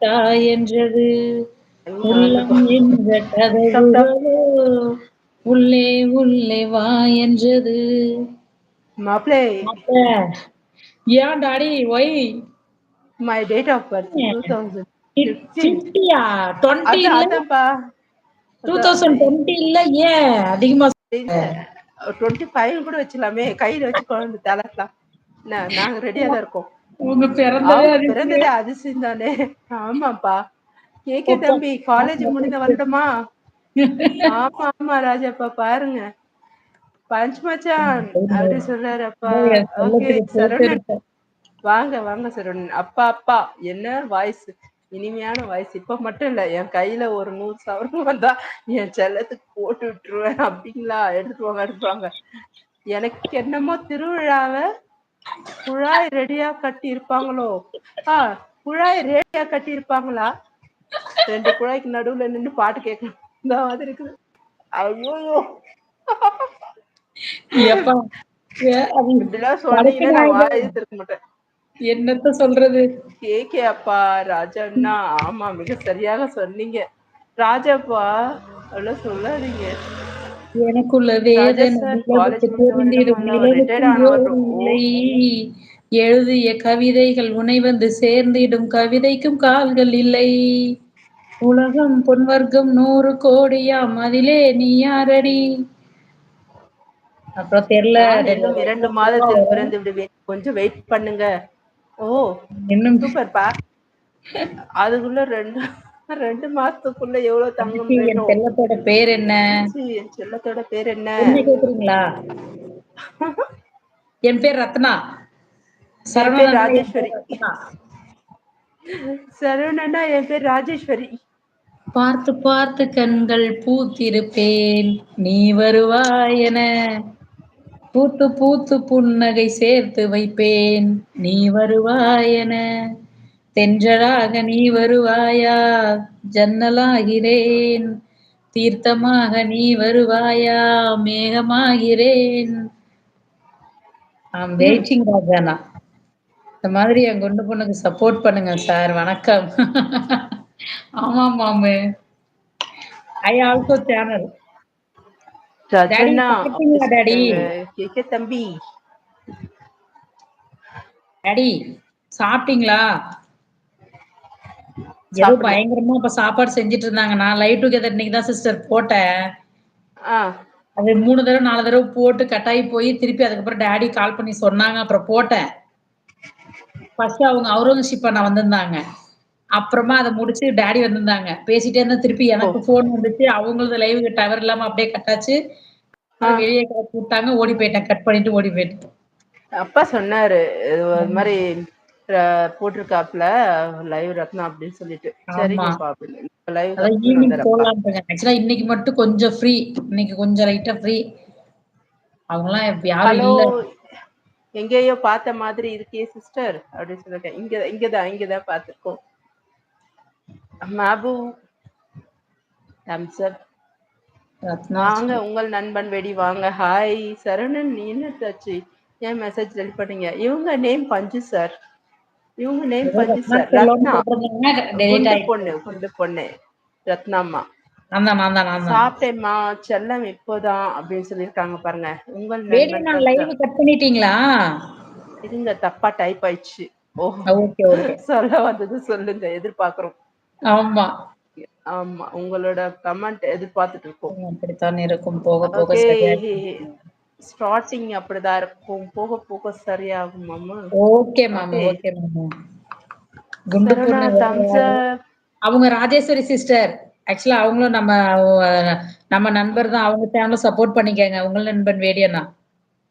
தாயென்றது இங்க உள்ளம் வந்துட்டோம். என்ற ஸ்டாப் ஸ்டாப். கதவுகளோ உள்ளே உள்ளே வா என்றது. மாப்ளே, மாப்ள ஏன் daddy why my date of birth 2015. 50யா 20 அதான் இல்ல அதான்ப்பா. அதான் 2020 இல்ல ஏன் அதிகமா இல்ல 25 கூட வச்சுக்கலாமே. கையில வச்சு குழந்தை தலக்கலாம். நாங்க ரெடியா தான் இருக்கோம். உங்க பிறந்ததே அவங்க பிறந்ததே அதிசயம். அதிசயம் தானே. ஆமாப்பா. கேக்கே அப்பா. தம்பி காலேஜ் முடிந்த வரட்டுமா? ஆமா ஆமா ராஜாப்பா பாருங்க. பஞ்ச் மச்சான் அப்படி சொல்றாரு அப்பா. என் ஓகே செல்லத்துக்கு சரவணன் போட்டு வாங்க வாங்க சரவணன். அப்பா அப்பா என்ன வாய்ஸ், இனிமையான வாய்ஸ். இப்ப மட்டும் இல்ல, என் கையில ஒரு 100 சவரம் வந்தா என் செல்லத்துக்கு போட்டு விட்டுருவேன். அப்படிங்களா? எடுத்துட்டு வாங்க எடுத்துட்டு வாங்க. எனக்கு என்னமோ திருவிழாவ குழாய் ரெடியா கட்டி இருப்பாங்களோ. குழாய் ரெடியா கட்டி இருப்பாங்களா? 2 குழாய்க்கு நடுவுல நின்னு பாட்டு கேட்கணும் இந்த மாதிரி இருக்குது. ஐயோ எப்பா அது இப்படிலாம் கடைசி சொன்னீங்கன்னா நான் நாயகன் வாயே திறக்க மாட்டேன். என்னத்த சொல்றது. கேக்கே அப்பா ராஜாண்ணா. ஆமா மிக சரியாக சொன்னீங்க ராஜாப்பா. அவ்வளவு சொல்லாதீங்க. எனக்குள்ள ராஜா வேதனை சார் காலேஜ் நிலவுக்கு முடிஞ்ச தெரிந்திடும் வருடமெல்லாம் அவர் ரிட்டையர்ட் நிலவுக்கும் ஆனவரும். வேறும் ஓ இல்லை. எழுதிய கவிதைகள் உனை வந்து சேர்ந்திடும் கவிதைக்கும் கால்கள் இல்லை. உலகம் பொன்வர்க்கம் 100 கோடியாம் அதிலே நீ யாரடி. அப்புறம் தெரியல. நான் இன்னும் 2 மாதத்தில் பிறந்து விடுவேன், கொஞ்சம் வெயிட் பண்ணுங்க. ஓ இன்னும் சூப்பர்ப்பா. அதுக்குள்ள 2 மாசத்துக்குள்ள எவ்வளவு தங்கம் என் வேணும்? செல்லத்தோட பேர் என்ன? என் செல்லத்தோட பேர் என்ன? என்ன கேக்குறீங்களா? என் பேர் ரத்னா. என் பேர் சரவணன் என் ராஜேஸ்வரி. பேர் ரத்னா. சரவணனா என் பேர் ராஜேஸ்வரி. பார்த்து பார்த்து கண்கள் பூத்திருப்பேன் நீ வருவாய் என. பூத்து பூத்து புன்னகை சேர்த்து வைப்பேன் நீ வருவாய் என. தென்றலாக நீ வருவாயா ஜன்னலாகிறேன். தீர்த்தமாக நீ வருவாயா மேகமாகிறேன். ம் வெயிட்டிங் ராஜானா. இந்த மாதிரி என் குண்டு பொண்ணுக்கு சப்போர்ட் பண்ணுங்க சார். வணக்கம். ஆமா மாமு. I also channel. Daddy Rajanna அப்படி சாப்பிட்டீங்களா டாடி? சொல்லுங்க. கேக்க தம்பி டாடி சாப்பிட்டீங்களா? ஏதோ சாப்பிடல. பயங்கரமா இப்ப சாப்பாடு செஞ்சுட்டு இருந்தாங்க. நான் லைவ் டுகெதர் இன்னைக்கு தான் சிஸ்டர் போட்டேன். ஆ அது 3 தடவ 4 தடவ போட்டு கட்டாயி போய் திருப்பி அதுக்கப்புறம் டாடி கால் பண்ணி சொன்னாங்க. அப்புறம் போட்டேன். ஃபர்ஸ்ட் அவங்க அவுரங்கசீப் அண்ணா வந்திருந்தாங்க. அப்புறமா அத முடிச்சு டாடி வந்திருந்தாங்க. பேசிட்டே இருந்தா திருப்பி ஓ எனக்கு ஃபோன் வந்துச்சு. அவங்களது லைவ் டவர் இல்லாம அப்படியே கட் ஆச்சு. ஆ அப்புறம் வெளிய கிளப்பி விட்டாங்க. ஓடி போயிட்டேன். கட் பண்ணிட்டு ஓடி போயிட்டேன். அப்பா சொன்னாரு இது ஒரு ஆமா. மாதிரி போட்டிருக்காப்ல லைவ் ரத்னா அப்படின்னு சொல்லிட்டு. ஆமா. சரிங்கப்பா அப்படின்னு லைவுக்கு அதான் ஹஸ்பண்ட் ஈவினிங் வந்தாரப்பா. போடலான்ட்டுங்க. ஆக்சுவலா இன்னைக்கு மட்டும் கொஞ்சம் ஃப்ரீ. இன்னைக்கு கொஞ்சம் லைட்டா ஃப்ரீ. அவங்கலாம் இப்ப யாரும் ஹலோ இல்ல. எங்கேயோ பார்த்த மாதிரி இருக்கே சிஸ்டர் அப்படின்னு சொல்லிட்டேன். இங்கதான் பார்த்திருக்கோம். மாபு தம்ஸ் அப். ரத்னா வாங்க உங்கள் நண்பன் வெடி வாங்க. ஹாய் சரவணன் நீ என்னத்தாச்சு ஏன் மெசேஜ் ரெடி பண்ணீங்க? இவங்க நேம் பஞ்சு சார். இவங்க நேம் ஏதோ பஞ்சு ரத்னா சார். செல்லோன்னு ரத்னா போட்டிருந்தாங்க. டெலீட் ஆயிடுச்சு. குண்டு பொண்ணு ரத்னாம்மா. நான் தான். சாப்பிட்டேம்மா செல்லம் இப்போதான் அப்படின்னு சொல்லியிருக்காங்க பாருங்க. உங்கள் ரேடியோ நண்பன் நான் லைவ் கருத்து. கட் பண்ணிட்டீங்களா? இதுங்க தப்பா டைப் ஆயிடுச்சு. ஓ ஓகே, ஓகே. சொல்ல வந்தது சொல்லுங்க, எதிர்பார்க்கிறோம். ஆமா. ஆமா உங்களோட கமெண்ட் எதிர்பார்த்துட்டு இருக்கோம். அப்படித்தான் இருக்கும். போக போக ஓகே சரியாயிடும். ஸ்டார்டிங் அப்படிதான் இருக்கும், போக போக சரியாகும் மாமா. ஓகே மாமா, ஓகே ஓகே மாமா. குண்டு சரவணா பொண்ணு வேற தம்ஸ் யாரு? அப். அவங்க ராஜேஸ்வரி சிஸ்டர். ஆக்சுவலா அவங்களும் நம்ம நண்பர் தான். அவங்க சேனல் சப்போர்ட் பண்ணிக்கங்க. உங்கள் நண்பன் வேடியண்ணா.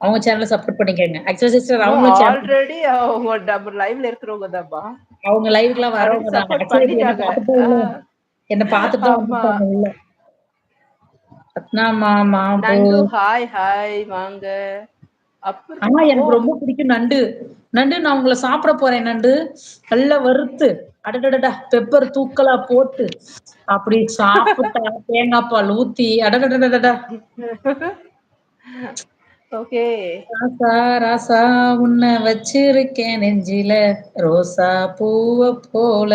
அவங்க சேனல சப்போர்ட் பண்ணிக்கங்க. ஆக்சுவலா சிஸ்டர் நோ அவங்களும் சேனல் ஆல்ரெடி அவங்க நம்ம லைவ்ல இருக்கிறவங்க தான்ப்பா. அவங்க லைவ்க்குலாம் ஆல்ரெடி வரவங்க தான். சப்போர்ட் ஆக்சுவலா இப்ப பண்ணிட்டாங்க. என்ன பார்த்துட்டு தான் ஆமா வந்திருப்பாங்க உள்ள. ரத்னாமா மாபு. நண்டு ஹாய் ஹாய் வாங்க. ஆனா அப்புறம் ஓ எனக்கு ரொம்ப பிடிக்கும் நண்டு. நண்டு நான் உங்கள சாப்பிட போறேன் நண்டு. நல்லா வறுத்து, அடடடடா பெப்பர் தூக்கலா போட்டு, அப்படி சாப்பிட்டா தேங்காய் பால் ஊத்தி, அடடடடடா. ஓகே. ராசா ராசா உன்ன வச்சிருக்கேன் நெஞ்சில ரோசா பூவ போல.